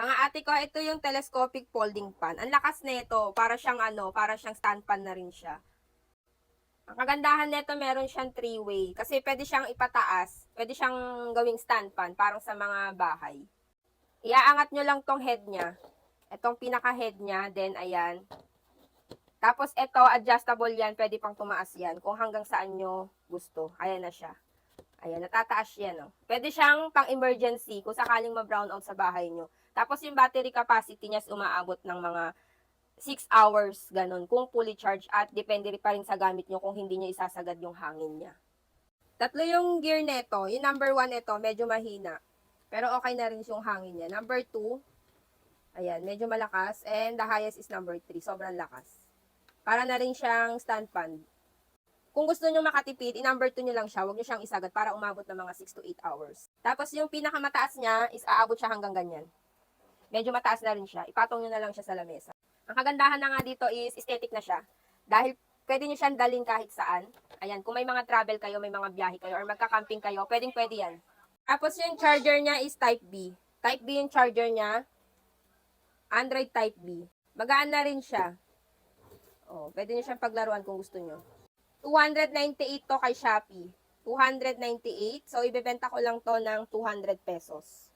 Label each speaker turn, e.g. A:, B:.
A: Mga ate ko, ito yung telescopic folding pan. Ang lakas nito, para siyang stand pan na rin siya. Ang kagandahan nito, meron siyang three-way. Kasi pwede siyang ipataas, pwede siyang gawing stand pan, parang sa mga bahay. Iaangat nyo lang tong head niya. Itong pinaka-head niya, then ayan. Tapos ito, adjustable yan, pwede pang tumaas yan, kung hanggang saan nyo gusto. Ayan na siya. Ayan, natataas yan, no? Pwede siyang pang-emergency kung sakaling ma-brown out sa bahay nyo. Tapos yung battery capacity niya is umaabot ng mga 6 hours, ganun, kung fully charged at depende pa rin sa gamit nyo kung hindi nyo isasagad yung hangin niya. Tatlo yung gear neto. Yung number 1 ito, medyo mahina. Pero okay na rin yung hangin niya. Number 2, ayan, medyo malakas. And the highest is number 3, sobrang lakas. Para na rin siyang stand fan. Kung gusto nyo makatipid, i-number 2 nyo lang siya. Huwag nyo siyang isagad para umabot ng mga 6 to 8 hours. Tapos yung pinakamataas niya is aabot siya hanggang ganyan. Medyo mataas na rin siya. Ipatong nyo na lang siya sa lamesa. Ang kagandahan na nga dito is aesthetic na siya. Dahil pwede nyo siyang dalhin kahit saan. Ayan, kung may mga travel kayo, may mga biyahe kayo, or magka-camping kayo, pwede yan. Tapos yung charger niya is Type B. Type B yung charger niya. Android Type B. Magaan na rin siya. Oh, pwede nyo siyang paglaruan kung gusto nyo. 298 to kay Shopee. 298. So, ibebenta ko lang to ng 200 pesos.